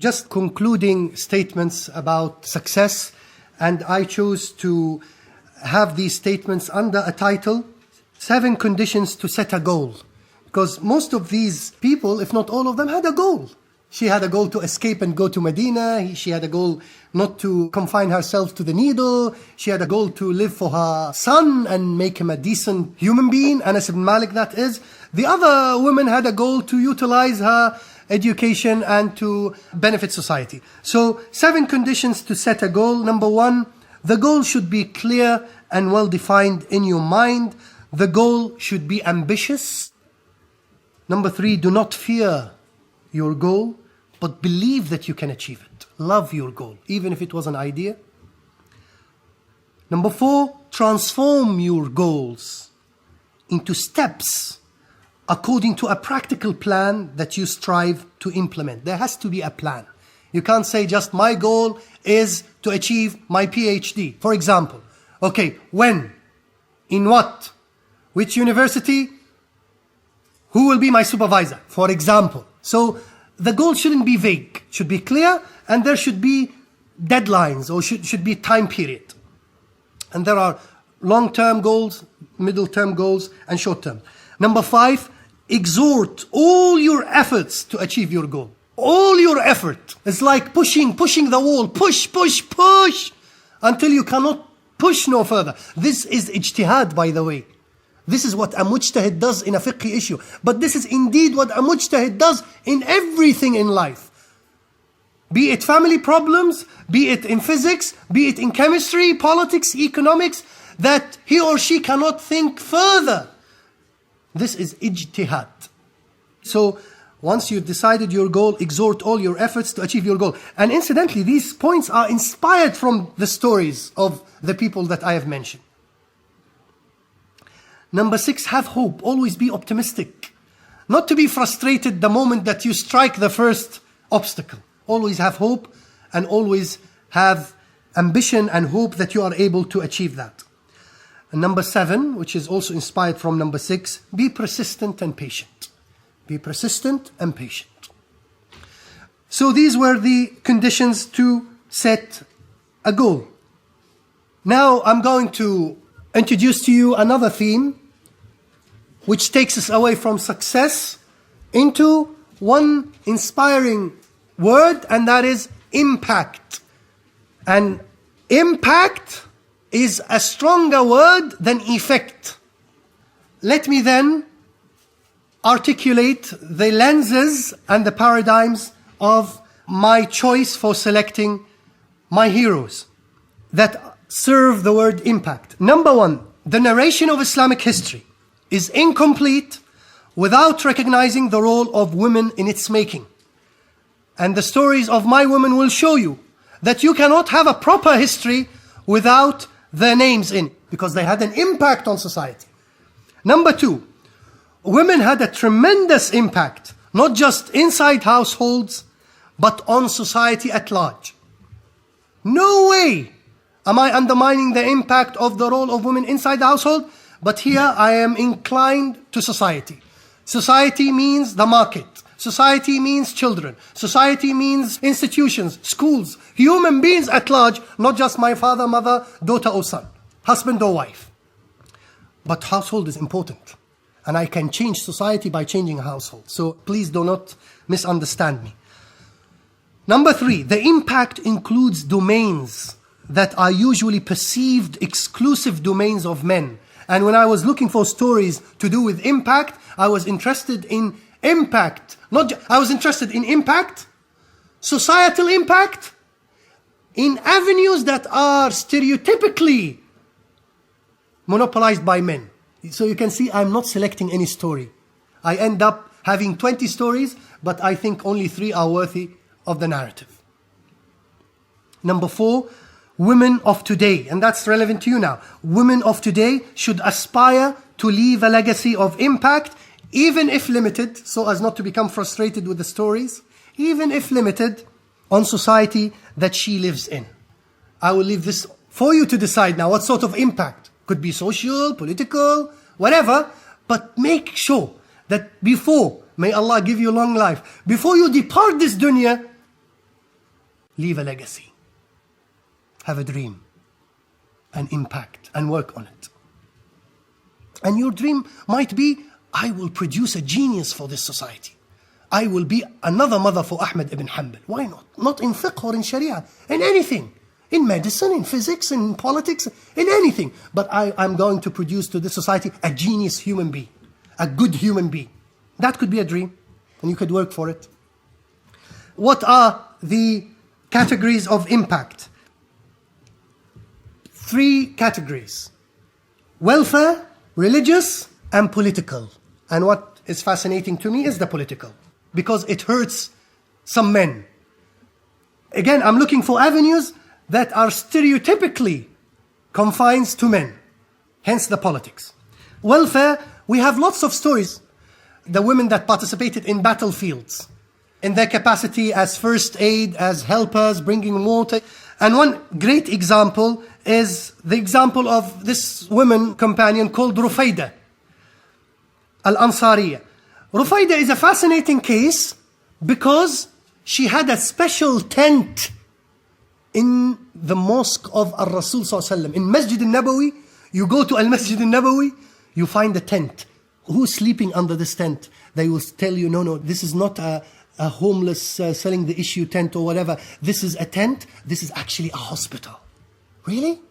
just concluding statements about success, and I chose to have these statements under a title, 7 Conditions to Set a Goal. Because most of these people, if not all of them, had a goal. She had a goal to escape and go to Medina. She had a goal not to confine herself to the needle. She had a goal to live for her son and make him a decent human being, Anas ibn Malik that is. The other woman had a goal to utilize her education and to benefit society. So 7 conditions to set a goal. Number 1, the goal should be clear and well defined in your mind. The goal should be ambitious. Number 3, do not fear your goal, but believe that you can achieve it. Love your goal, even if it was an idea. Number 4, transform your goals into steps according to a practical plan that you strive to implement. There has to be a plan. You can't say just my goal is to achieve my PhD, for example. Okay, when? In what? Which university? Who will be my supervisor, for example? So the goal shouldn't be vague, should be clear, and there should be deadlines or should be time period. And there are long-term goals, middle-term goals, and short-term. Number 5, exert all your efforts to achieve your goal. All your effort. It's like pushing the wall. Push, until you cannot push no further. This is ijtihad, by the way. This is what a mujtahid does in a fiqh issue. But this is indeed what a mujtahid does in everything in life. Be it family problems, be it in physics, be it in chemistry, politics, economics, that he or she cannot think further. This is ijtihad. So once you've decided your goal, exert all your efforts to achieve your goal. And incidentally, these points are inspired from the stories of the people that I have mentioned. Number 6, have hope. Always be optimistic. Not to be frustrated the moment that you strike the first obstacle. Always have hope and always have ambition and hope that you are able to achieve that. And number 7, which is also inspired from number 6, be persistent and patient. Be persistent and patient. So these were the conditions to set a goal. Now I'm going to introduce to you another theme which takes us away from success into one inspiring word, and that is impact. And impact is a stronger word than effect. Let me then articulate the lenses and the paradigms of my choice for selecting my heroes that serve the word impact. Number 1, the narration of Islamic history is incomplete without recognizing the role of women in its making. And the stories of my women will show you that you cannot have a proper history without their names in, because they had an impact on society. Number 2, women had a tremendous impact, not just inside households, but on society at large. No way am I undermining the impact of the role of women inside the household, but here I am inclined to society. Society means the market. Society means children. Society means institutions, schools, human beings at large, not just my father, mother, daughter or son, husband or wife. But household is important. And I can change society by changing a household. So please do not misunderstand me. Number 3, the impact includes domains that are usually perceived exclusive domains of men. And when I was looking for stories to do with impact, I was interested in impact. I was interested in impact, societal impact, in avenues that are stereotypically monopolized by men. So you can see I'm not selecting any story. I end up having 20 stories, but I think only 3 are worthy of the narrative. Number 4, women of today, and that's relevant to you now. Women of today should aspire to leave a legacy of impact, even if limited, so as not to become frustrated with the stories, even if limited, on society that she lives in. I will leave this for you to decide now what sort of impact. Could be social, political, whatever, but make sure that before, may Allah give you long life, before you depart this dunya, leave a legacy. Have a dream, an impact, and work on it. And your dream might be, I will produce a genius for this society. I will be another mother for Ahmed ibn Hanbal. Why not? Not in fiqh or in sharia, in anything. In medicine, in physics, in politics, in anything. But I'm going to produce to this society a genius human being, a good human being. That could be a dream, and you could work for it. What are the categories of impact? 3 categories: welfare, religious, and political. And what is fascinating to me is the political, because it hurts some men. Again, I'm looking for avenues that are stereotypically confined to men, hence the politics. Welfare, we have lots of stories. The women that participated in battlefields, in their capacity as first aid, as helpers, bringing water. And one great example is the example of this woman companion called Rufayda Al-Ansariya. Rufayda is a fascinating case because she had a special tent in the mosque of Al-Rasul Sallallahu Alaihi Wasallam. In Masjid al-Nabawi, you go to Al-Masjid al-Nabawi, you find a tent. Who's sleeping under this tent? They will tell you, no, this is not a homeless selling the issue tent or whatever. This is a tent. This is actually a hospital. Really?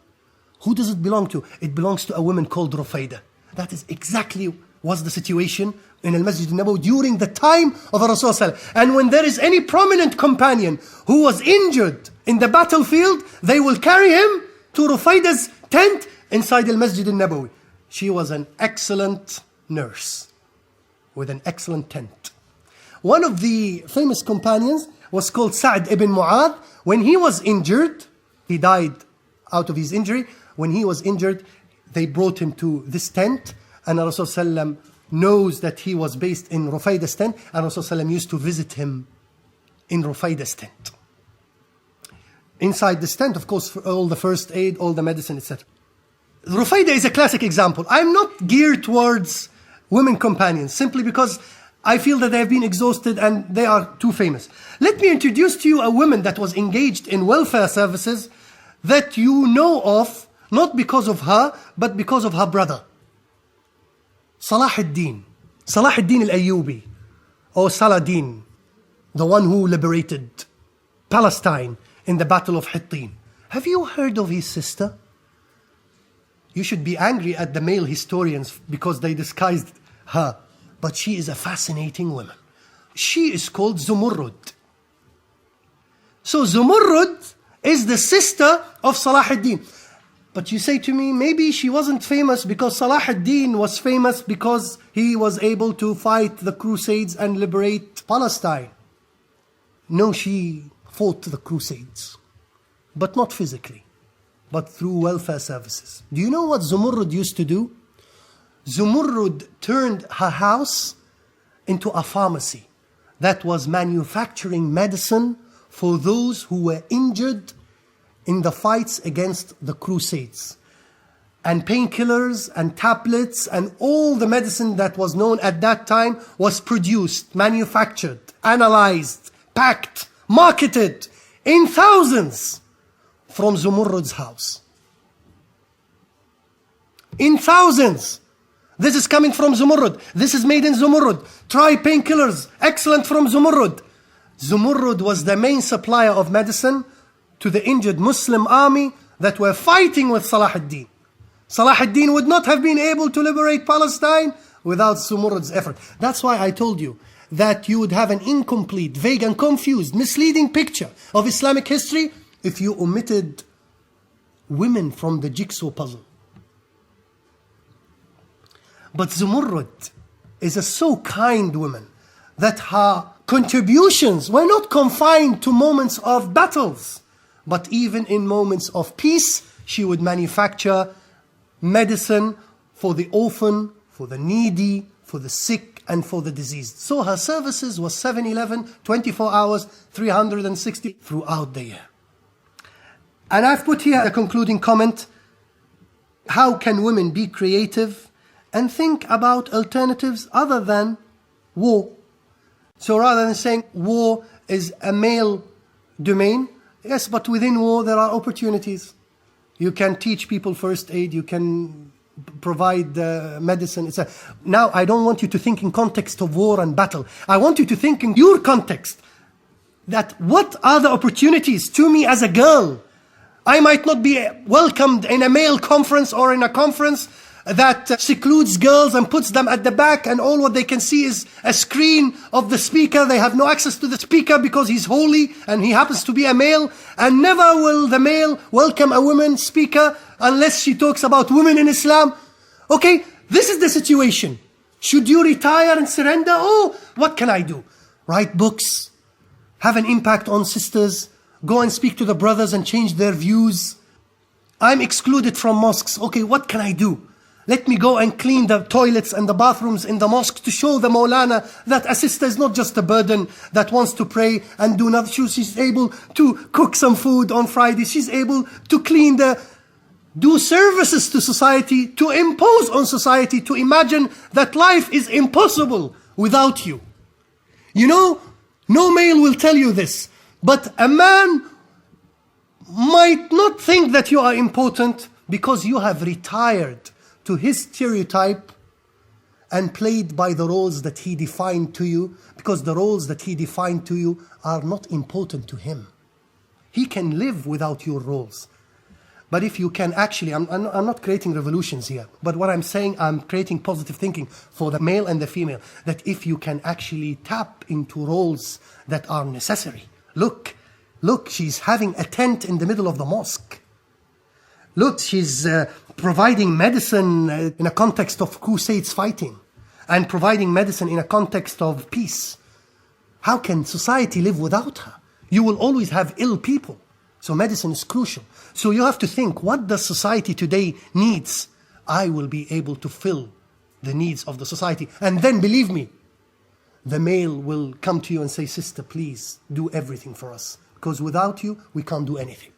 Who does it belong to? It belongs to a woman called Rufayda. That is exactly was the situation in Al-Masjid al-Nabawi during the time of Rasul. And when there is any prominent companion who was injured in the battlefield, they will carry him to Rufayda's tent inside Al-Masjid al-Nabawi. She was an excellent nurse with an excellent tent. One of the famous companions was called Sa'd ibn Mu'adh. When he was injured, he died out of his injury. When he was injured, they brought him to this tent, and Rasulullah knows that he was based in Rufayda's tent, and Rasulullah used to visit him in Rufayda's tent. Inside this tent, of course, for all the first aid, all the medicine, etc. Rufayda is a classic example. I'm not geared towards women companions simply because I feel that they have been exhausted and they are too famous. Let me introduce to you a woman that was engaged in welfare services that you know of, not because of her, but because of her brother. Salah ad-Din al-Ayyubi, or Saladin, the one who liberated Palestine in the Battle of Hittin. Have you heard of his sister? You should be angry at the male historians because they disguised her. But she is a fascinating woman. She is called Zumurrud. So Zumurrud is the sister of Salah ad-Din. But you say to me, maybe she wasn't famous because Salah ad-Din was famous because he was able to fight the Crusades and liberate Palestine. No, she fought the Crusades, but not physically, but through welfare services. Do you know what Zumurrud used to do? Zumurrud turned her house into a pharmacy that was manufacturing medicine for those who were injured in the fights against the Crusades. And painkillers and tablets and all the medicine that was known at that time was produced, manufactured, analyzed, packed, marketed in thousands from Zumurrud's house. In thousands. This is coming from Zumurrud. This is made in Zumurrud. Try painkillers. Excellent from Zumurrud. Zumurrud was the main supplier of medicine to the injured Muslim army that were fighting with Salah ad-Din. Salah ad-Din would not have been able to liberate Palestine without Zumurrud's effort. That's why I told you that you would have an incomplete, vague and confused, misleading picture of Islamic history if you omitted women from the jigsaw puzzle. But Zumurrud is a so kind woman that her contributions were not confined to moments of battles, but even in moments of peace, she would manufacture medicine for the orphan, for the needy, for the sick, and for the diseased. So her services was 7/11, 24 hours, 360 throughout the year. And I've put here a concluding comment. How can women be creative and think about alternatives other than war? So rather than saying war is a male domain, Yes, but within war there are opportunities. You can teach people first aid, you can provide medicine. Now, I don't want you to think in context of war and battle. I want you to think in your context. That what are the opportunities to me as a girl? I might not be welcomed in a male conference or in a conference that secludes girls and puts them at the back, and all what they can see is a screen of the speaker. They have no access to the speaker because he's holy and he happens to be a male, and never will the male welcome a woman speaker unless she talks about women in Islam. Okay, this is the situation. Should you retire and surrender? Oh, what can I do? Write books, have an impact on sisters, go and speak to the brothers and change their views. I'm excluded from mosques. Okay, what can I do? Let me go and clean the toilets and the bathrooms in the mosque to show the Maulana that a sister is not just a burden that wants to pray and do nothing. She's able to cook some food on Friday. She's able to do services to society, to impose on society, to imagine that life is impossible without you. You know, no male will tell you this, but a man might not think that you are important because you have retired to his stereotype and played by the roles that he defined to you, because the roles that he defined to you are not important to him. He can live without your roles. But if you can actually, I'm not creating revolutions here, but what I'm saying, I'm creating positive thinking for the male and the female, that if you can actually tap into roles that are necessary. Look, she's having a tent in the middle of the mosque. Look, she's providing medicine in a context of crusades fighting, and providing medicine in a context of peace. How can society live without her? You will always have ill people. So medicine is crucial. So you have to think, what does society today needs? I will be able to fill the needs of the society. And then, believe me, the male will come to you and say, sister, please do everything for us. Because without you, we can't do anything.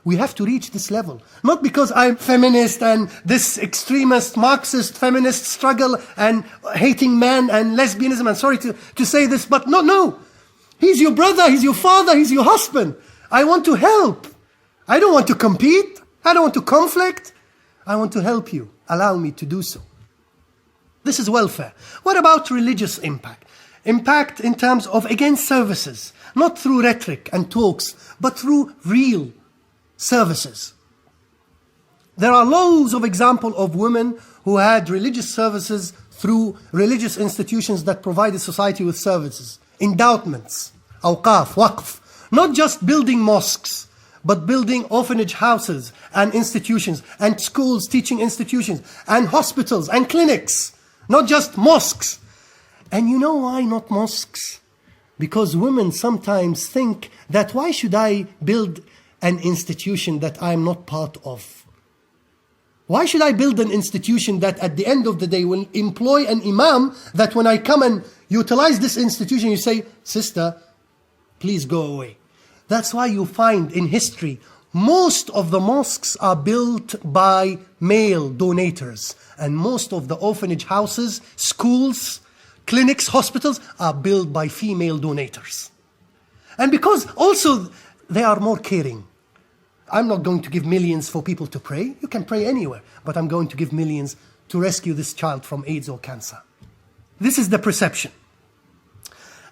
We have to reach this level. Not because I'm feminist and this extremist Marxist feminist struggle and hating men and lesbianism. I'm sorry to say this, but no. He's your brother, he's your father, he's your husband. I want to help. I don't want to compete. I don't want to conflict. I want to help you. Allow me to do so. This is welfare. What about religious impact? Impact in terms of, again, services. Not through rhetoric and talks, but through real services. There are loads of examples of women who had religious services through religious institutions that provided society with services. Endowments, awqaf, waqf. Not just building mosques, but building orphanage houses and institutions and schools, teaching institutions and hospitals and clinics. Not just mosques. And you know why not mosques? Because women sometimes think that why should I build an institution that I'm not part of? Why should I build an institution that at the end of the day will employ an imam that when I come and utilize this institution, you say, sister, please go away. That's why you find in history, most of the mosques are built by male donators. And most of the orphanage houses, schools, clinics, hospitals are built by female donators. And because also they are more caring. I'm not going to give millions for people to pray. You can pray anywhere. But I'm going to give millions to rescue this child from AIDS or cancer. This is the perception.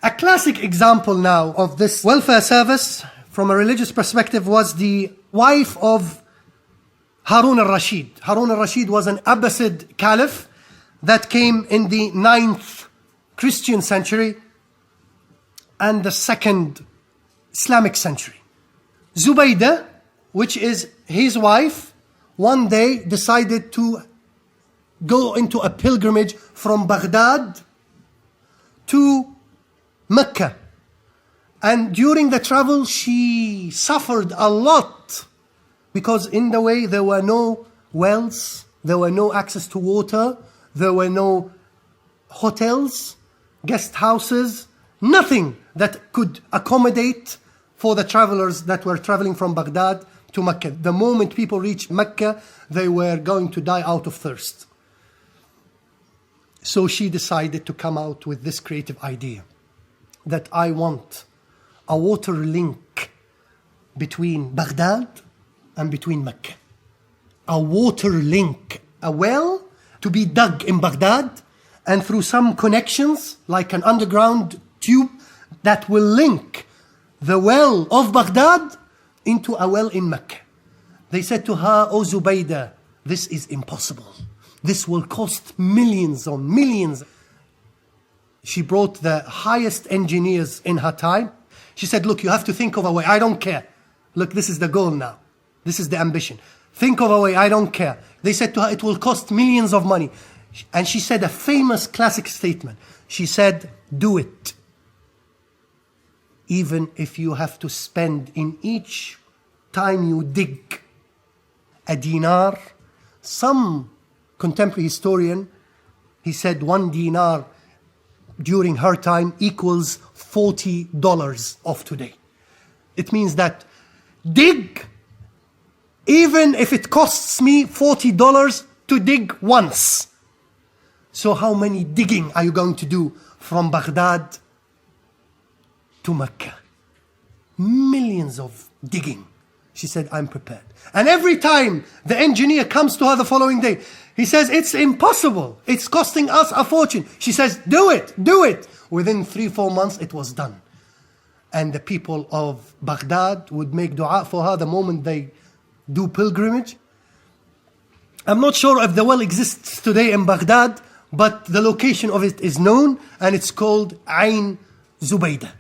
A classic example now of this welfare service from a religious perspective was the wife of Harun al-Rashid. Harun al-Rashid was an Abbasid caliph that came in the 9th Christian century and the 2nd Islamic century. Zubaydah, which is his wife, one day decided to go into a pilgrimage from Baghdad to Mecca. And during the travel, she suffered a lot because in the way there were no wells, there were no access to water, there were no hotels, guest houses, nothing that could accommodate for the travelers that were traveling from Baghdad to Mecca. The moment people reached Mecca, they were going to die out of thirst. So she decided to come out with this creative idea that I want a water link between Baghdad and between Mecca. A water link, a well to be dug in Baghdad, and through some connections, like an underground tube, that will link the well of Baghdad into a well in Mecca. They said to her, "O Zubaydah, this is impossible. This will cost millions on millions." She brought the highest engineers in her time. She said, "Look, you have to think of a way. I don't care. Look, this is the goal now. This is the ambition. Think of a way. I don't care." They said to her, "It will cost millions of money." And she said a famous classic statement. She said, "Do it. Even if you have to spend in each time you dig a dinar." Some contemporary historian, he said 1 dinar during her time equals $40 of today. It means that dig, even if it costs me $40 to dig once. So how many digging are you going to do from Baghdad to Mecca? Millions of digging. She said, "I'm prepared." And every time the engineer comes to her the following day, he says, "It's impossible. It's costing us a fortune." She says, "Do it, do it." Within 3-4 months, it was done. And the people of Baghdad would make dua for her the moment they do pilgrimage. I'm not sure if the well exists today in Baghdad, but the location of it is known, and it's called Ain Zubaydah,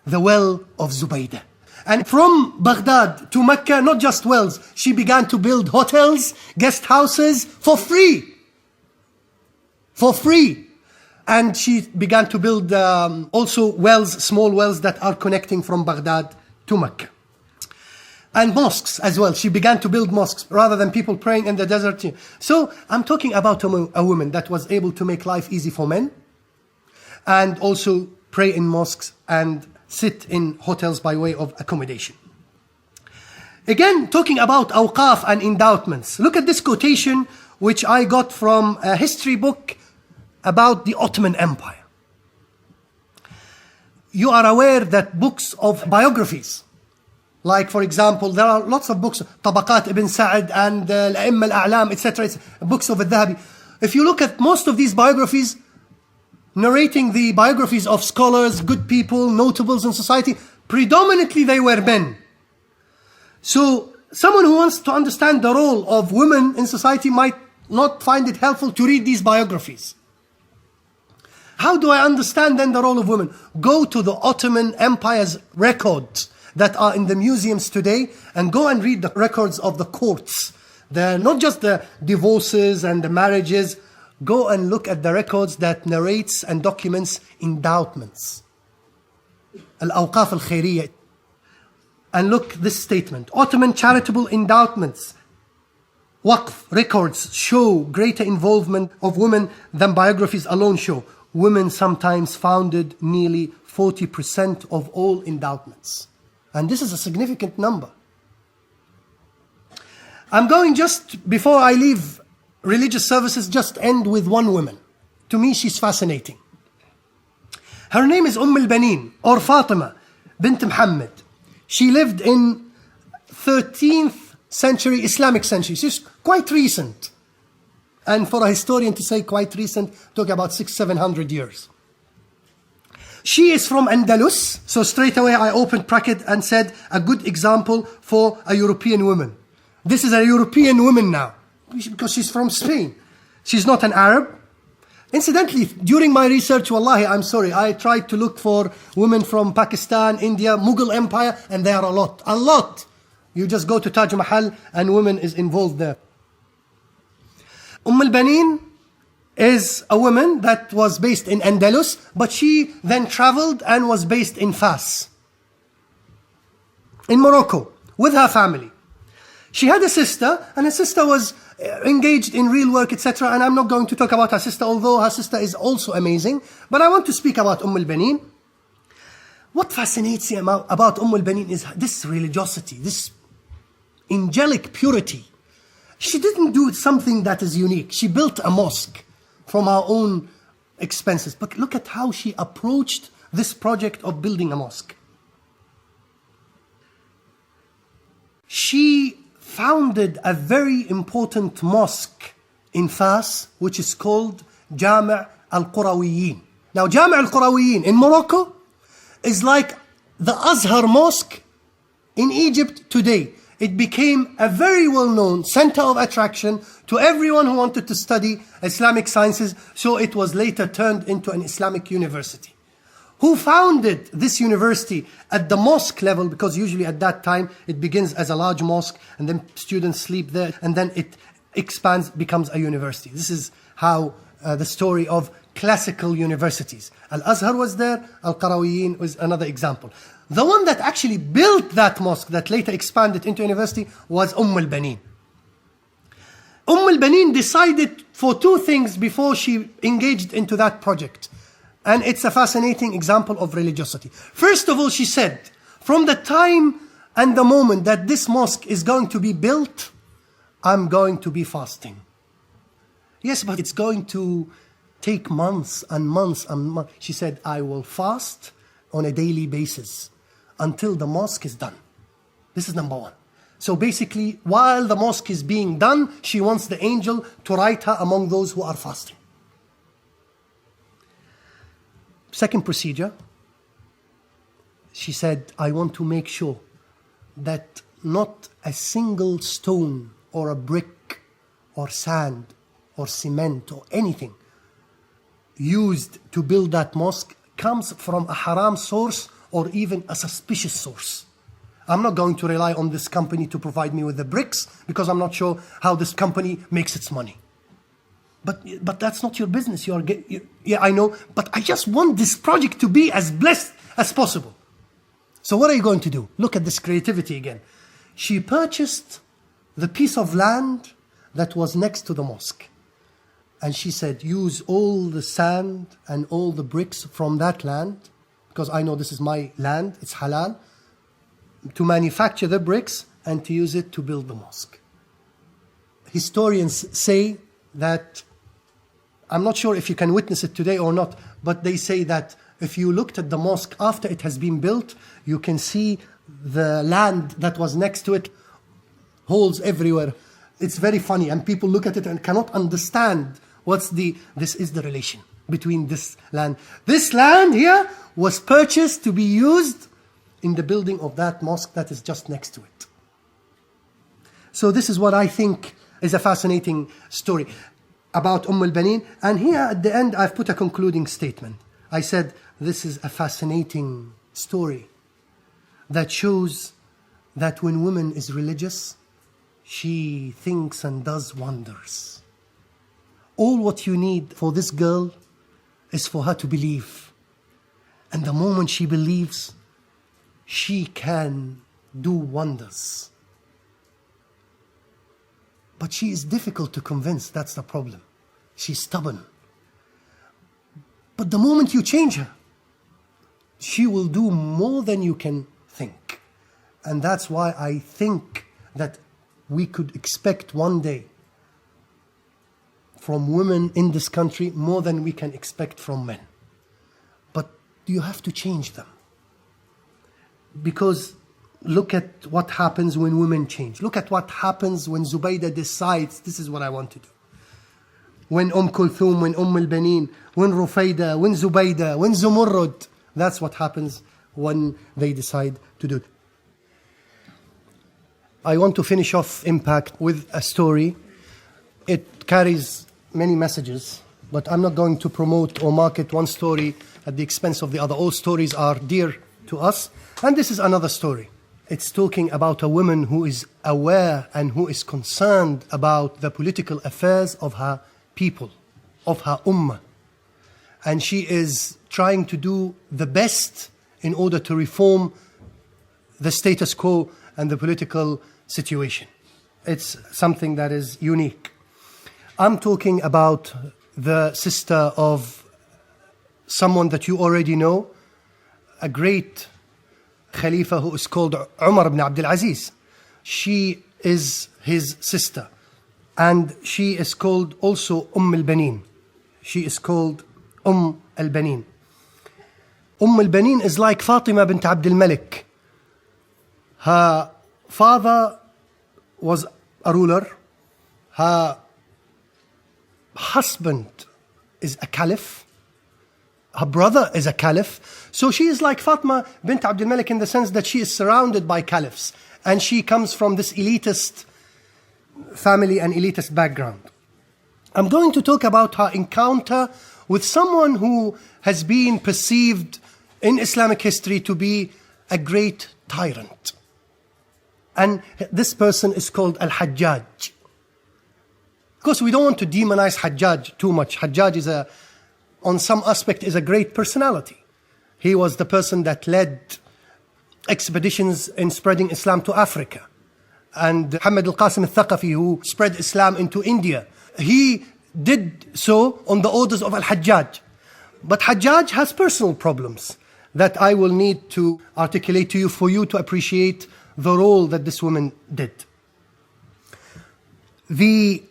the well of Zubaydah. And from Baghdad to Mecca, not just wells, she began to build hotels, guest houses for free. For free. And she began to build also wells, small wells that are connecting from Baghdad to Mecca. And mosques as well. She began to build mosques rather than people praying in the desert. So I'm talking about a woman that was able to make life easy for men, and also pray in mosques and sit in hotels by way of accommodation. Again, talking about awqaf and endowments. Look at this quotation which I got from a history book about the Ottoman Empire. You are aware that books of biographies, like for example, there are lots of books, Tabaqat ibn Sa'd and Al-A'imma Al-A'lam, etc., books of Al-Dhahabi. If you look at most of these biographies, narrating the biographies of scholars, good people, notables in society, predominantly they were men. So someone who wants to understand the role of women in society might not find it helpful to read these biographies. How do I understand then the role of women? Go to the Ottoman Empire's records that are in the museums today, and go and read the records of the courts. Not just the divorces and the marriages. Go and look at the records that narrates and documents endowments. Al-Awqaf al-Khairiyya. And look this statement. Ottoman charitable endowments, Waqf records show greater involvement of women than biographies alone show. Women sometimes founded nearly 40% of all endowments. And this is a significant number. I'm going, just before I leave religious services, just end with one woman. To me, she's fascinating. Her name is al-Banin, or Fatima bint Muhammad. She lived in 13th century, Islamic century. She's quite recent. And for a historian to say quite recent, talking about 600-700 years. She is from Andalus, so straight away I opened bracket and said a good example for a European woman. This is a European woman now, because she's from Spain. She's not an Arab. Incidentally, during my research, wallahi, I'm sorry, I tried to look for women from Pakistan, India, Mughal Empire, and there are a lot, a lot. You just go to Taj Mahal and women is involved there. al-Banin is a woman that was based in Andalus, but she then traveled and was based in Fas, in Morocco, with her family. She had a sister, and her sister was engaged in real work, etc. And I'm not going to talk about her sister, although her sister is also amazing. But I want to speak about al-Banin. What fascinates me about al-Banin is this religiosity, this angelic purity. She didn't do something that is unique. She built a mosque from her own expenses. But look at how she approached this project of building a mosque. founded a very important mosque in Fas, which is called Jami' al-Qurawiyin. Now, Jami' al-Qurawiyin in Morocco is like the Azhar Mosque in Egypt today. It became a very well-known center of attraction to everyone who wanted to study Islamic sciences, so it was later turned into an Islamic university. Who founded this university at the mosque level, because usually at that time it begins as a large mosque and then students sleep there and then it expands, becomes a university. This is how the story of classical universities. Al-Azhar was there, Al-Qarawiyin was another example. The one that actually built that mosque that later expanded into university was al-Banin. al-Banin decided for two things before she engaged into that project. And it's a fascinating example of religiosity. First of all, she said, from the time and the moment that this mosque is going to be built, I'm going to be fasting. Yes, but it's going to take months and months and months. She said, I will fast on a daily basis until the mosque is done. This is number one. So basically, while the mosque is being done, she wants the angel to write her among those who are fasting. Second procedure, she said, I want to make sure that not a single stone or a brick or sand or cement or anything used to build that mosque comes from a haram source or even a suspicious source. I'm not going to rely on this company to provide me with the bricks because I'm not sure how this company makes its money. But that's not your business. Yeah, I know, but I just want this project to be as blessed as possible. So what are you going to do? Look at this creativity again. She purchased the piece of land that was next to the mosque. And she said, use all the sand and all the bricks from that land, because I know this is my land, it's halal, to manufacture the bricks and to use it to build the mosque. Historians say that, I'm not sure if you can witness it today or not, but they say that if you looked at the mosque after it has been built, you can see the land that was next to it, holes everywhere. It's very funny, and people look at it and cannot understand this is the relation between this land. This land here was purchased to be used in the building of that mosque that is just next to it. So this is what I think is a fascinating story about al-Banin. And here at the end, I've put a concluding statement. I said, this is a fascinating story that shows that when woman is religious, she thinks and does wonders. All what you need for this girl is for her to believe. And the moment she believes, she can do wonders. But she is difficult to convince, that's the problem. She's stubborn. But the moment you change her, she will do more than you can think. And that's why I think that we could expect one day from women in this country more than we can expect from men. But you have to change them. Because look at what happens when women change. Look at what happens when Zubaydah decides, this is what I want to do. When Kulthum, when al-Banin, when Rufayda, when Zubaydah, when Zumurrud. That's what happens when they decide to do it. I want to finish off Impact with a story. It carries many messages, but I'm not going to promote or market one story at the expense of the other. All stories are dear to us. And this is another story. It's talking about a woman who is aware and who is concerned about the political affairs of her people, of her ummah. And she is trying to do the best in order to reform the status quo and the political situation. It's something that is unique. I'm talking about the sister of someone that you already know, a great Khalifa who is called Umar ibn Abdul Aziz. She is his sister. And she is called also al-Banin. She is called al-Banin. al-Banin is like Fatima bint Abdul Malik. Her father was a ruler. Her husband is a caliph. Her brother is a caliph. So she is like Fatma bint Abdul Malik in the sense that she is surrounded by caliphs. And she comes from this elitist family and elitist background. I'm going to talk about her encounter with someone who has been perceived in Islamic history to be a great tyrant. And this person is called Al-Hajjaj. Of course, we don't want to demonize Hajjaj too much. Hajjaj on some aspect, is a great personality. He was the person that led expeditions in spreading Islam to Africa. And Muhammad al-Qasim al-Thaqafi, who spread Islam into India, he did so on the orders of Al-Hajjaj. But Hajjaj has personal problems that I will need to articulate to you for you to appreciate the role that this woman did. The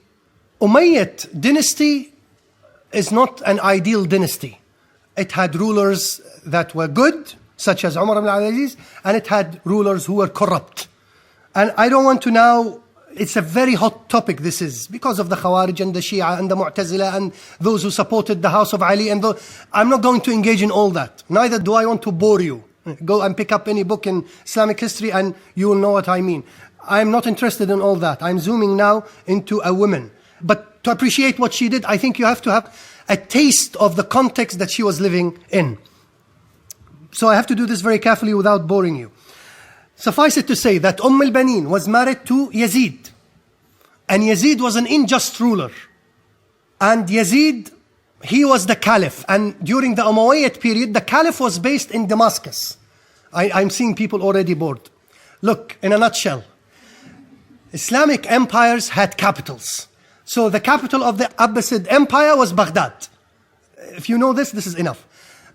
Umayyad dynasty is not an ideal dynasty. It had rulers that were good, such as Umar ibn al-Aziz, and it had rulers who were corrupt. And I don't want to now, it's a very hot topic this is, because of the Khawarij and the Shia and the Mu'tazila and those who supported the house of Ali. And I'm not going to engage in all that. Neither do I want to bore you. Go and pick up any book in Islamic history and you will know what I mean. I'm not interested in all that. I'm zooming now into a woman. But to appreciate what she did, I think you have to have a taste of the context that she was living in. So I have to do this very carefully without boring you. Suffice it to say that al-Banin was married to Yazid. And Yazid was an unjust ruler. And Yazid, he was the caliph. And during the Umayyad period, the caliph was based in Damascus. I'm seeing people already bored. Look, in a nutshell, Islamic empires had capitals. So the capital of the Abbasid Empire was Baghdad. If you know this, this is enough.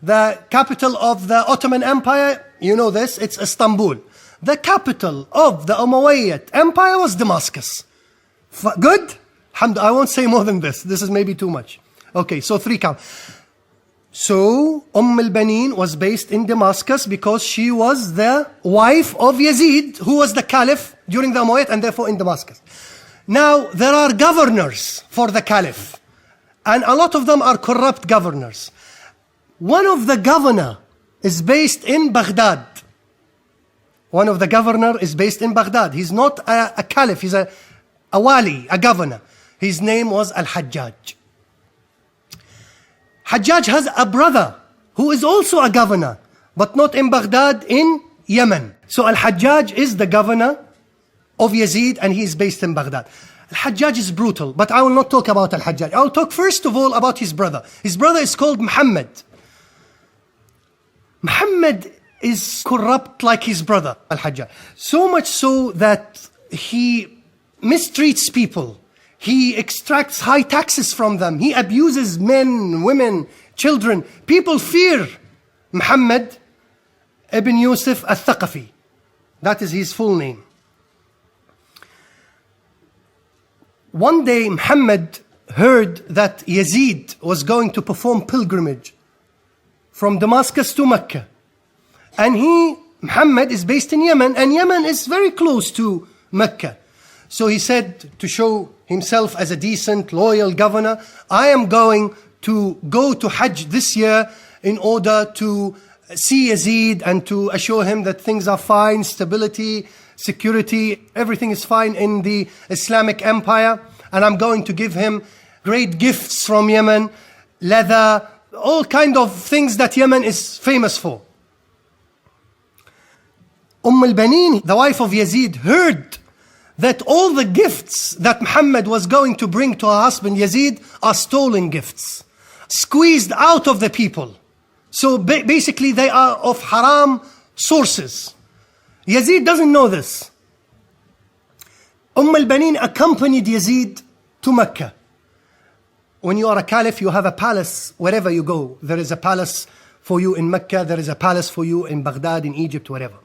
The capital of the Ottoman Empire, you know this, it's Istanbul. The capital of the Umayyad Empire was Damascus. Good? I won't say more than this. This is maybe too much. Okay, so 3 count. So al-Banin was based in Damascus because she was the wife of Yazid, who was the caliph during the Umayyad and therefore in Damascus. Now, there are governors for the caliph. And a lot of them are corrupt governors. One of the governor is based in Baghdad. One of the governor is based in Baghdad. He's not a caliph, he's a wali, a governor. His name was Al-Hajjaj. Hajjaj has a brother who is also a governor, but not in Baghdad, in Yemen. So Al-Hajjaj is the governor of Yazid and he is based in Baghdad. Al-Hajjaj is brutal, but I will not talk about Al-Hajjaj. I will talk first of all about his brother. His brother is called Muhammad. Muhammad is corrupt like his brother, Al-Hajjaj. So much so that he mistreats people. He extracts high taxes from them. He abuses men, women, children. People fear Muhammad ibn Yusuf al-Thaqafi. That is his full name. One day, Muhammad heard that Yazid was going to perform pilgrimage from Damascus to Mecca. And Muhammad is based in Yemen, and Yemen is very close to Mecca. So he said, to show himself as a decent, loyal governor, I am going to go to Hajj this year in order to see Yazid and to assure him that things are fine, stability, security, everything is fine in the Islamic empire. And I'm going to give him great gifts from Yemen, leather, all kind of things that Yemen is famous for. al-Banin, the wife of Yazid, heard that all the gifts that Muhammad was going to bring to her husband Yazid are stolen gifts, squeezed out of the people. So basically they are of haram sources. Yazid doesn't know this. al-Banin accompanied Yazid to Mecca. When you are a caliph, you have a palace wherever you go. There is a palace for you in Mecca, there is a palace for you in Baghdad, in Egypt, wherever.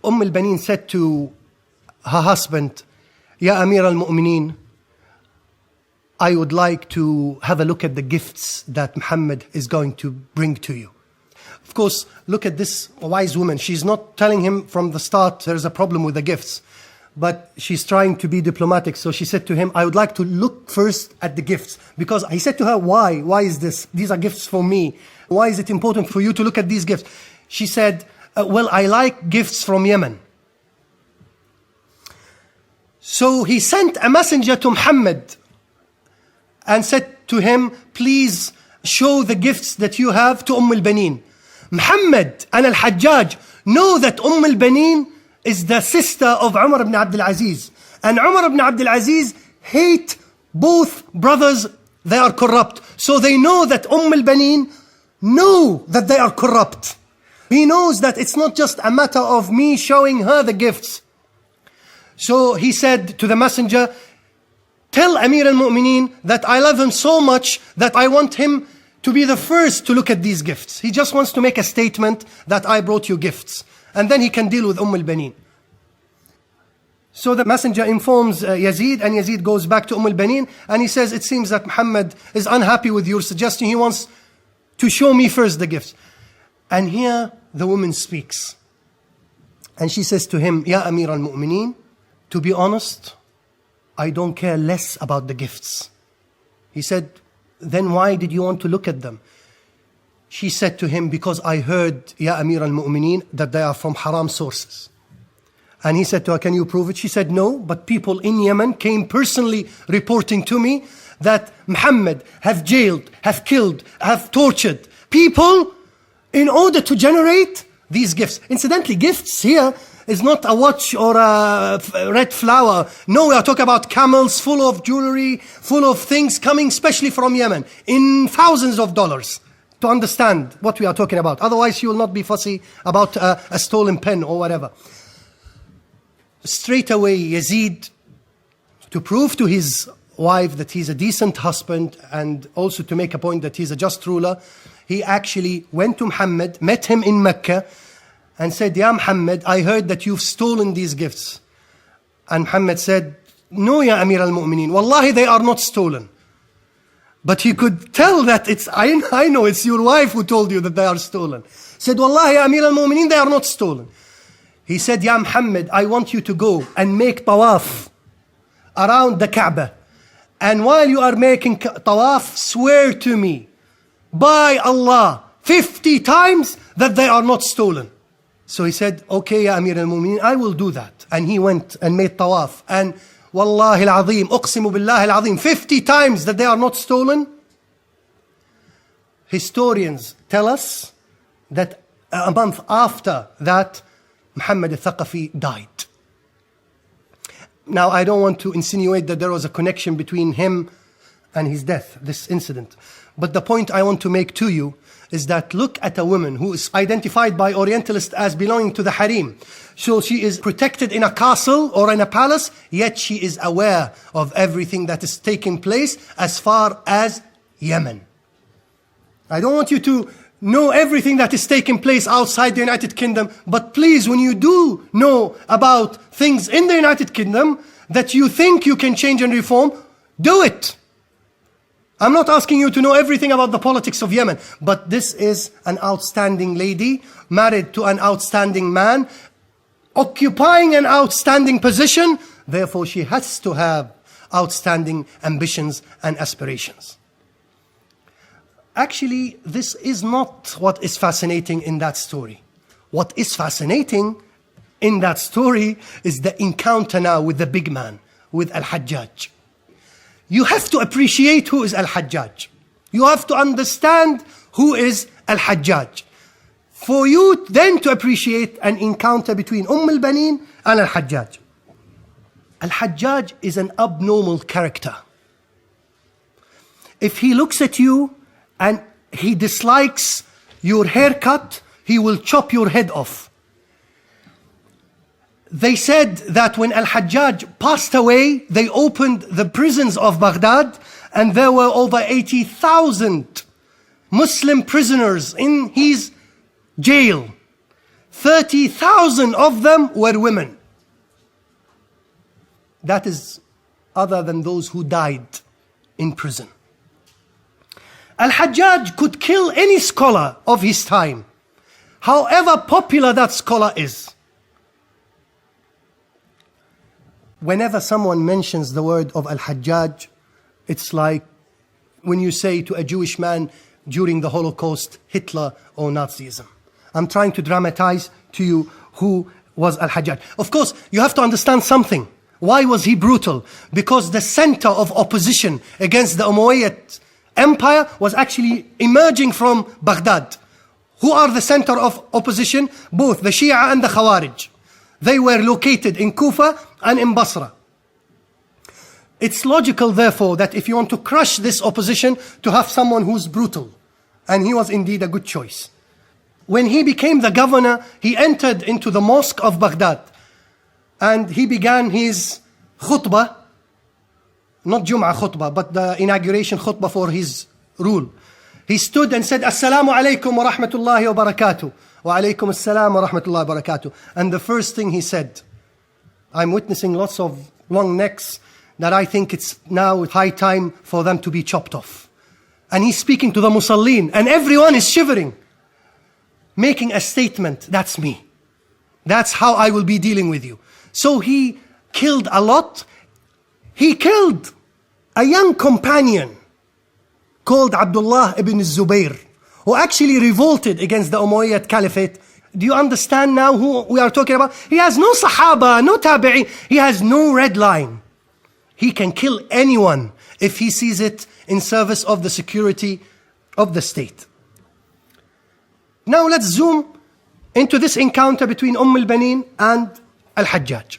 al-Banin said to her husband, Ya Amir al-Mu'mineen, I would like to have a look at the gifts that Muhammad is going to bring to you. Of course, look at this wise woman. She's not telling him from the start there's a problem with the gifts, but she's trying to be diplomatic. So she said to him, I would like to look first at the gifts. Because he said to her, why? Why is this? These are gifts for me. Why is it important for you to look at these gifts? She said, well, I like gifts from Yemen. So he sent a messenger to Muhammad and said to him, please show the gifts that you have to al-Banin. Muhammad and al-Hajjaj know that al-Banin is the sister of Umar ibn Abdul Aziz. And Umar ibn Abdul Aziz hate both brothers. They are corrupt. So they know that al-Banin know that they are corrupt. He knows that it's not just a matter of me showing her the gifts. So he said to the messenger, tell Amir al-Mu'mineen that I love him so much that I want him to be the first to look at these gifts. He just wants to make a statement that I brought you gifts. And then he can deal with al-Banin. So the messenger informs Yazid, and Yazid goes back to al-Banin, and he says, it seems that Muhammad is unhappy with your suggestion. He wants to show me first the gifts. And here the woman speaks. And she says to him, Ya Amir al-Mu'mineen, to be honest, I don't care less about the gifts. He said, then why did you want to look at them? She said to him, because I heard, Ya Amir al-Mu'mineen, that they are from haram sources. And he said to her, can you prove it? She said, no, but people in Yemen came personally reporting to me that Muhammad have jailed, have killed, have tortured people in order to generate these gifts. Incidentally, gifts here is not a watch or a red flower. No, we are talking about camels full of jewelry, full of things coming especially from Yemen in thousands of dollars, to understand what we are talking about. Otherwise, you will not be fussy about a stolen pen or whatever. Straight away, Yazid, to prove to his wife that he's a decent husband and also to make a point that he's a just ruler, he actually went to Muhammad, met him in Mecca, and said, Ya Muhammad, I heard that you've stolen these gifts. And Muhammad said, no, Ya Amir al-Mu'mineen, wallahi, they are not stolen. But he could tell that I know it's your wife who told you that they are stolen. Said, wallahi, Ya Amir al-Mu'mineen, they are not stolen. He said, Ya Muhammad, I want you to go and make tawaf around the Kaaba. And while you are making tawaf, swear to me, by Allah, 50 times that they are not stolen. So he said, okay, Ya Amir al-Mu'mineen, I will do that. And he went and made tawaf. And Wallahi al-Azim, Uqsimu Billahi al-Azim, 50 times that they are not stolen. Historians tell us that a month after that, Muhammad al-Thaqafi died. Now, I don't want to insinuate that there was a connection between him and his death, this incident. But the point I want to make to you is that look at a woman who is identified by Orientalists as belonging to the harem. So she is protected in a castle or in a palace, yet she is aware of everything that is taking place as far as Yemen. I don't want you to know everything that is taking place outside the United Kingdom, but please, when you do know about things in the United Kingdom that you think you can change and reform, do it. I'm not asking you to know everything about the politics of Yemen, but this is an outstanding lady, married to an outstanding man, occupying an outstanding position. Therefore, she has to have outstanding ambitions and aspirations. Actually, this is not what is fascinating in that story. What is fascinating in that story is the encounter now with the big man, with Al-Hajjaj. You have to appreciate who is Al-Hajjaj. You have to understand who is Al-Hajjaj. For you then to appreciate an encounter between al-Banin and Al-Hajjaj. Al-Hajjaj is an abnormal character. If he looks at you and he dislikes your haircut, he will chop your head off. They said that when Al-Hajjaj passed away, they opened the prisons of Baghdad, and there were over 80,000 Muslim prisoners in his jail. 30,000 of them were women. That is other than those who died in prison. Al-Hajjaj could kill any scholar of his time. however popular that scholar is. Whenever someone mentions the word of Al-Hajjaj, it's like when you say to a Jewish man during the Holocaust, Hitler or Nazism. I'm trying to dramatize to you who was Al-Hajjaj. Of course, you have to understand something. Why was he brutal? Because the center of opposition against the Umayyad Empire was actually emerging from Baghdad. Who are the center of opposition? Both the Shia and the Khawarij. They were located in Kufa and in Basra. It's logical, therefore, that if you want to crush this opposition, to have someone who's brutal. And he was indeed a good choice. When he became the governor, he entered into the mosque of Baghdad. And he began his khutbah, not Jum'ah khutbah, but the inauguration khutbah for his rule. He stood and said, Assalamu alaikum wa rahmatullahi wa barakatuh. Wa alaikum assalam wa rahmatullahi wa barakatuh. And the first thing he said, I'm witnessing lots of long necks that I think it's now high time for them to be chopped off. And he's speaking to the Musallin, and everyone is shivering, making a statement, that's me. That's how I will be dealing with you. So he killed a lot. He killed a young companion called Abdullah ibn Zubayr, who actually revolted against the Umayyad Caliphate. Do you understand now who we are talking about? He has no Sahaba, no Tabi'i. He has no red line. He can kill anyone if he sees it in service of the security of the state. Now let's zoom into this encounter between al-Banin and Al-Hajjaj.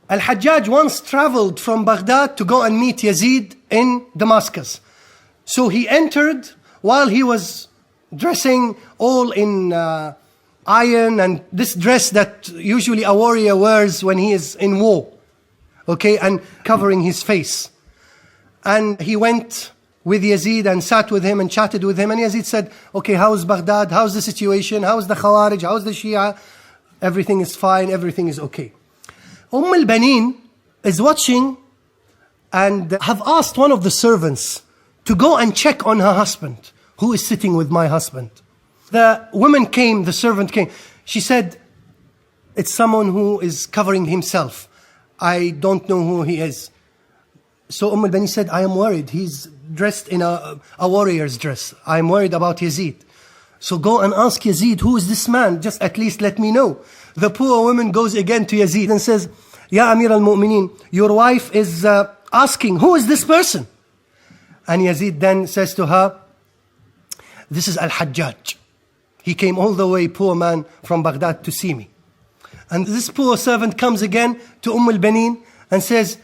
Al-Hajjaj once traveled from Baghdad to go and meet Yazid in Damascus. So he entered while he was dressing all in iron and this dress that usually a warrior wears when he is in war. Okay, and covering his face. And he went with Yazid and sat with him and chatted with him. And Yazid said, okay, how's Baghdad? How's the situation? How's the Khawarij? How's the Shia? Everything is fine. Everything is okay. al-Banin is watching and have asked one of the servants to go and check on her husband, who is sitting with my husband. The woman came, the servant came. She said, it's someone who is covering himself. I don't know who he is. So al-Banin said, I am worried. He's dressed in a warrior's dress. I am worried about Yazid. So go and ask Yazid, who is this man? Just at least let me know. The poor woman goes again to Yazid and says, Ya Amir al-Mu'mineen, your wife is asking, who is this person? And Yazid then says to her, this is Al-Hajjaj. He came all the way, poor man, from Baghdad to see me. And this poor servant comes again to al-Banin and says,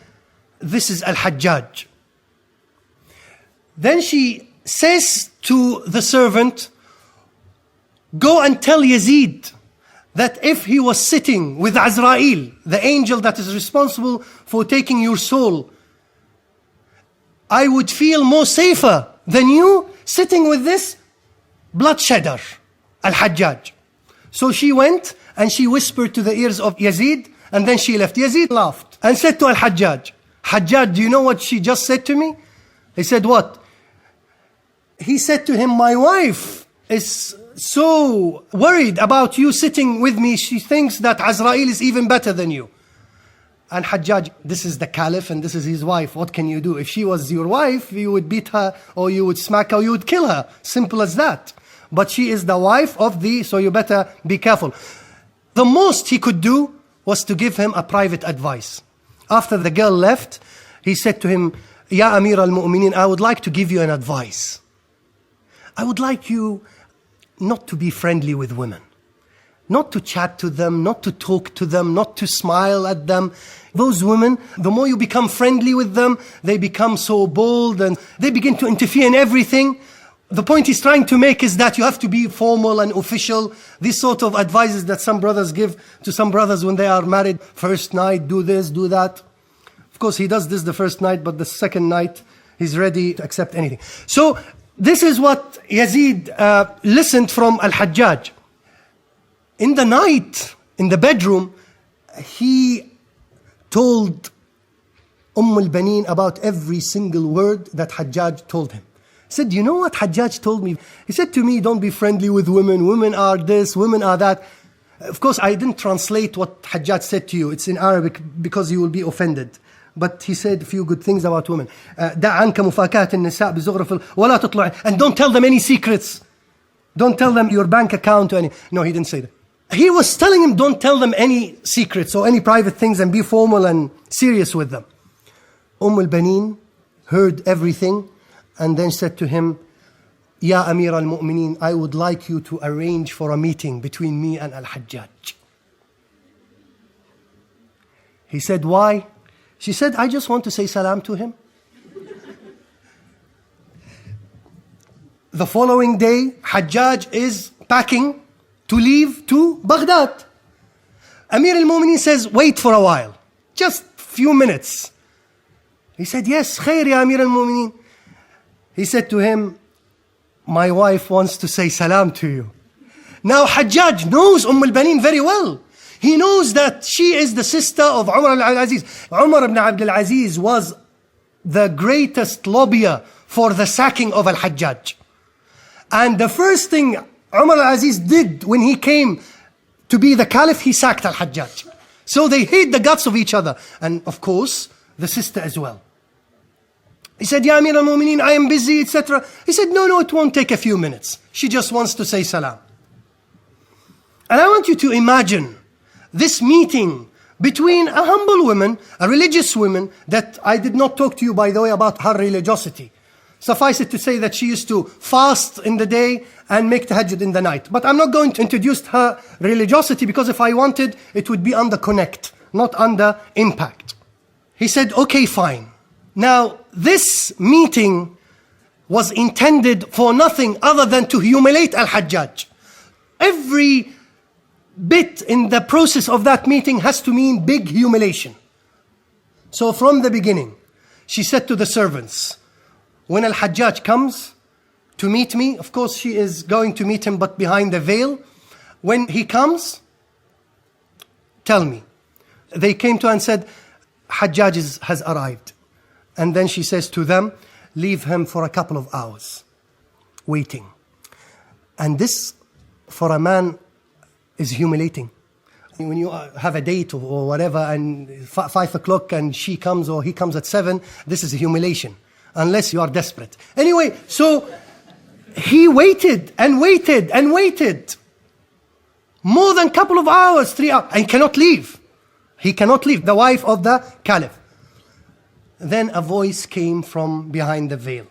this is Al-Hajjaj. Then she says to the servant, go and tell Yazid that if he was sitting with Azrael, the angel that is responsible for taking your soul, I would feel more safer than you sitting with this bloodshedder, Al-Hajjaj. So she went and she whispered to the ears of Yazid, and then she left. Yazid laughed and said to Al-Hajjaj, Hajjaj, do you know what she just said to me? He said, what? He said to him, my wife is so worried about you sitting with me. She thinks that Azrael is even better than you. And Hajjaj, this is the caliph and this is his wife. What can you do? If she was your wife, you would beat her or you would smack her or you would kill her. Simple as that. But she is the wife of so you better be careful. The most he could do was to give him a private advice. After the girl left, he said to him, Ya Amir al-Mu'mineen, I would like to give you an advice. I would like you not to be friendly with women. Not to chat to them, not to talk to them, not to smile at them. Those women, the more you become friendly with them, they become so bold and they begin to interfere in everything. The point he's trying to make is that you have to be formal and official. These sort of advices that some brothers give to some brothers when they are married. First night, do this, do that. Of course, he does this the first night, but the second night, he's ready to accept anything. So, this is what Yazid listened from Al-Hajjaj. In the night, in the bedroom, he told al-Banin about every single word that Hajjaj told him. said, you know what Hajjaj told me? He said to me, don't be friendly with women. Women are this, women are that. Of course, I didn't translate what Hajjaj said to you. It's in Arabic because you will be offended. But he said a few good things about women. دع عنك مفاكهة النساء بزخرف ولا تطلع. And don't tell them any secrets. Don't tell them your bank account or any. No, he didn't say that. He was telling him, don't tell them any secrets or any private things and be formal and serious with them. al-Banin heard everything and then said to him, Ya Amir al-Mu'mineen, I would like you to arrange for a meeting between me and Al-Hajjaj. He said, why? She said, I just want to say salam to him. The following day, Hajjaj is packing to leave to Baghdad. Amir al-Mu'mineen says, wait for a while, just few minutes. He said, yes, khair ya Amir al-Mu'mineen. He said to him, my wife wants to say salam to you. Now Hajjaj knows al-Banin very well. He knows that she is the sister of Umar al-Aziz. Umar ibn Abdul Aziz was the greatest lobbyer for the sacking of al-Hajjaj. And the first thing Umar al-Aziz did when he came to be the caliph, he sacked al-Hajjaj. So they hate the guts of each other. And of course, the sister as well. He said, Ya Amir al-Mu'mineen, I am busy, etc. He said, no, it won't take a few minutes. She just wants to say salam. And I want you to imagine this meeting between a humble woman, a religious woman, that I did not talk to you, by the way, about her religiosity. Suffice it to say that she used to fast in the day and make tahajjud in the night. But I'm not going to introduce her religiosity because if I wanted, it would be under connect, not under impact. He said, okay, fine. Now, this meeting was intended for nothing other than to humiliate Al-Hajjaj. Every bit in the process of that meeting has to mean big humiliation. So from the beginning, she said to the servants, when Al-Hajjaj comes to meet me, of course she is going to meet him but behind the veil. When he comes, tell me. They came to her and said, Hajjaj has arrived. And then she says to them, leave him for a couple of hours, waiting. And this, for a man, is humiliating. When you have a date or whatever, and 5 o'clock and she comes or he comes at 7, this is a humiliation, unless you are desperate. Anyway, so he waited and waited and waited. More than a couple of hours, 3 hours, and cannot leave. He cannot leave, the wife of the caliph. Then a voice came from behind the veil.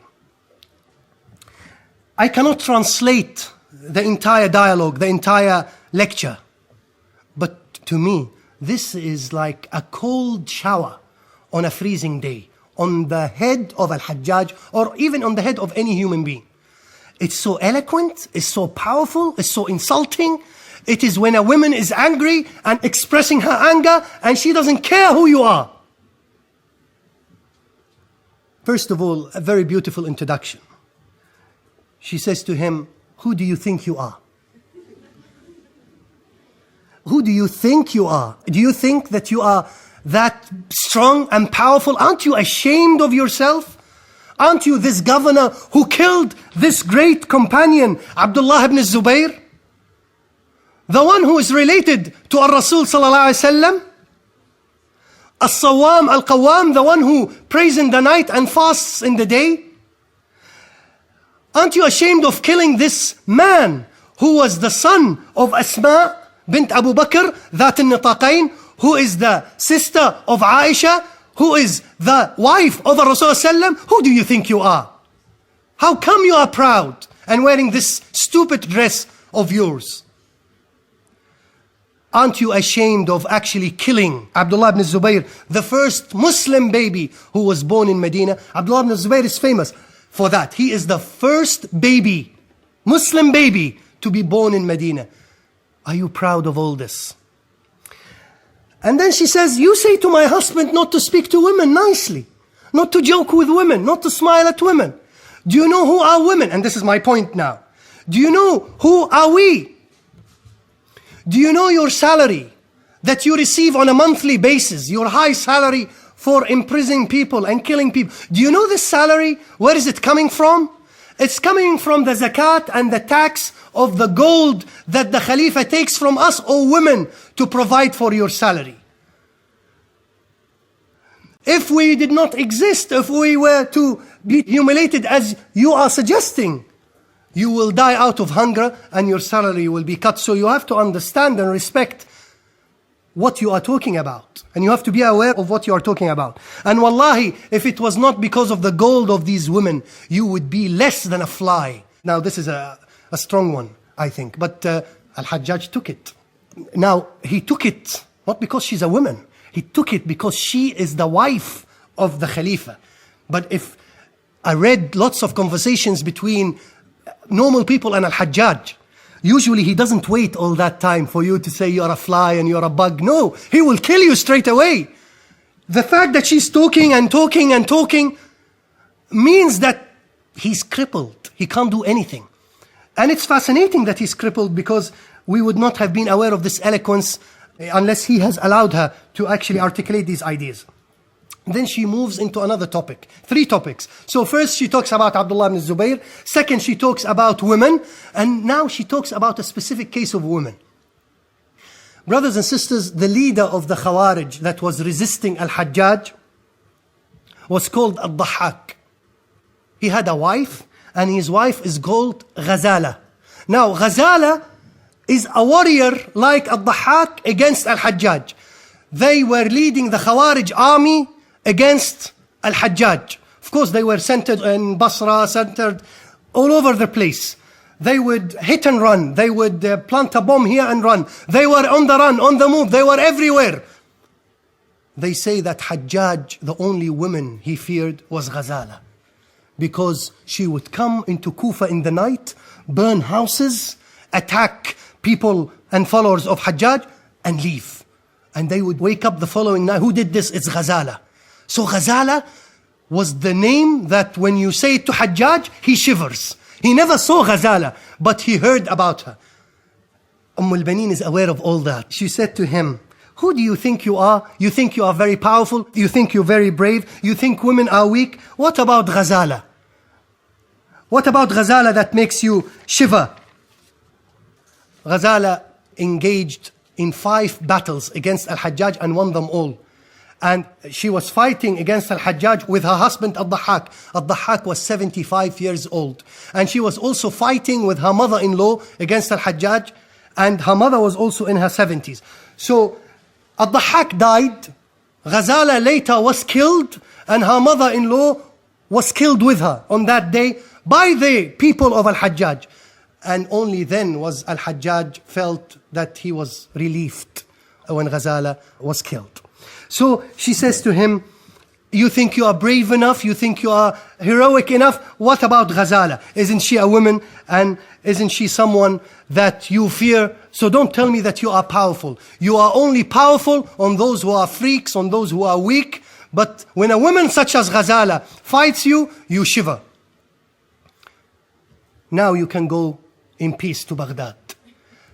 I cannot translate the entire dialogue, the entire lecture. But to me, this is like a cold shower on a freezing day, on the head of Al-Hajjaj, or even on the head of any human being. It's so eloquent, it's so powerful, it's so insulting. It is when a woman is angry and expressing her anger, and she doesn't care who you are. First of all, a very beautiful introduction. She says to him, who do you think you are? Who do you think you are? Do you think that you are that strong and powerful? Aren't you ashamed of yourself? Aren't you this governor who killed this great companion, Abdullah ibn Zubayr? The one who is related to Ar-Rasul sallallahu alayhi wa sallam? As-Sawam al-Qawwam, the one who prays in the night and fasts in the day? Aren't you ashamed of killing this man who was the son of Asma bint Abu Bakr, Dhat al-Nitaqayn, who is the sister of Aisha, who is the wife of the Rasul sallam? Who do you think you are? How come you are proud and wearing this stupid dress of yours? Aren't you ashamed of actually killing Abdullah ibn Zubayr, the first Muslim baby who was born in Medina? Abdullah ibn Zubayr is famous for that. He is the first baby, Muslim baby, to be born in Medina. Are you proud of all this? And then she says, you say to my husband not to speak to women nicely, not to joke with women, not to smile at women. Do you know who are women? And this is my point now. Do you know who are we? Do you know your salary that you receive on a monthly basis, your high salary for imprisoning people and killing people? Do you know this salary? Where is it coming from? It's coming from the zakat and the tax of the gold that the Khalifa takes from us, O women, to provide for your salary. If we did not exist, if we were to be humiliated as you are suggesting, you will die out of hunger and your salary will be cut. So you have to understand and respect what you are talking about. And you have to be aware of what you are talking about. And wallahi, if it was not because of the gold of these women, you would be less than a fly. Now this is a strong one, I think. But Al-Hajjaj took it. Now, he took it not because she's a woman. He took it because she is the wife of the Khalifa. But if I read lots of conversations between normal people and Al-Hajjaj, usually he doesn't wait all that time for you to say you're a fly and you're a bug. No, he will kill you straight away. The fact that she's talking and talking and talking means that he's crippled. He can't do anything. And it's fascinating that he's crippled, because we would not have been aware of this eloquence unless he has allowed her to actually articulate these ideas. Then she moves into another topic, 3 topics. So first she talks about Abdullah ibn Zubayr. Second, she talks about women. And now she talks about a specific case of women. Brothers and sisters, the leader of the Khawarij that was resisting Al-Hajjaj was called Al-Dhahhak. He had a wife, and his wife is called Ghazala. Now, Ghazala is a warrior like Al-Dhahhak against Al-Hajjaj. They were leading the Khawarij army against Al-Hajjaj. Of course, they were centered in Basra, centered all over the place. They would hit and run. They would plant a bomb here and run. They were on the run, on the move. They were everywhere. They say that Hajjaj, the only woman he feared was Ghazala, because she would come into Kufa in the night, burn houses, attack people and followers of Hajjaj, and leave. And they would wake up the following night. Who did this? It's Ghazala. So Ghazala was the name that when you say it to Hajjaj, he shivers. He never saw Ghazala, but he heard about her. Al-Banin is aware of all that. She said to him, who do you think you are? You think you are very powerful? You think you're very brave? You think women are weak? What about Ghazala? What about Ghazala that makes you shiver? Ghazala engaged in 5 battles against Al-Hajjaj and won them all. And she was fighting against Al-Hajjaj with her husband Al-Dhahhak. Al-Dhahhak was 75 years old. And she was also fighting with her mother-in-law against Al-Hajjaj. And her mother was also in her 70s. So Al-Dhahhak died. Ghazala later was killed. And her mother-in-law was killed with her on that day by the people of Al-Hajjaj. And only then was Al-Hajjaj felt that he was relieved when Ghazala was killed. So she says to him, you think you are brave enough? You think you are heroic enough? What about Ghazala? Isn't she a woman? And isn't she someone that you fear? So don't tell me that you are powerful. You are only powerful on those who are freaks, on those who are weak. But when a woman such as Ghazala fights you, you shiver. Now you can go in peace to Baghdad.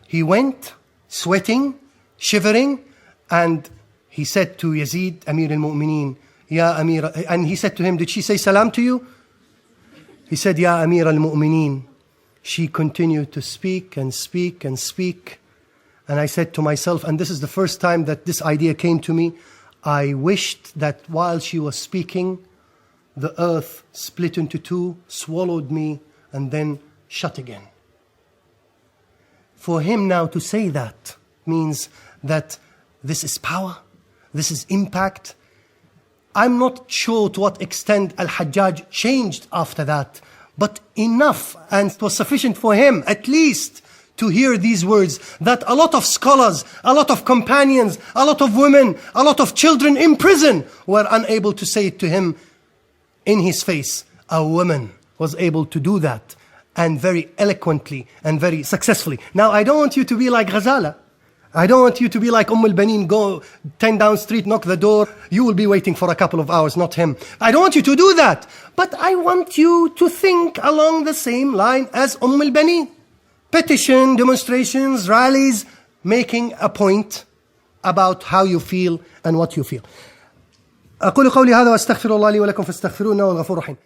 He went, sweating, shivering, and he said to Yazid, Amir al-Mu'mineen, Ya Amir, and he said to him, did she say salam to you? He said, Ya Amir al-Mu'mineen. She continued to speak and speak and speak. And I said to myself, and this is the first time that this idea came to me, I wished that while she was speaking, the earth split into 2, swallowed me, and then shut again. For him now to say that means that this is power, this is impact. I'm not sure to what extent Al-Hajjaj changed after that, but enough, and it was sufficient for him at least to hear these words that a lot of scholars, a lot of companions, a lot of women, a lot of children in prison were unable to say it to him in his face. A woman was able to do that, and very eloquently and very successfully. Now, I don't want you to be like Ghazala. I don't want you to be like Al-Banin, go 10 down street, knock the door. You will be waiting for a couple of hours, not him. I don't want you to do that. But I want you to think along the same line as Al-Banin. Petition, demonstrations, rallies, making a point about how you feel and what you feel. أقول قولي هذا وأستغفر الله لي ولكم فاستغفروه إنه الغفور الرحيم.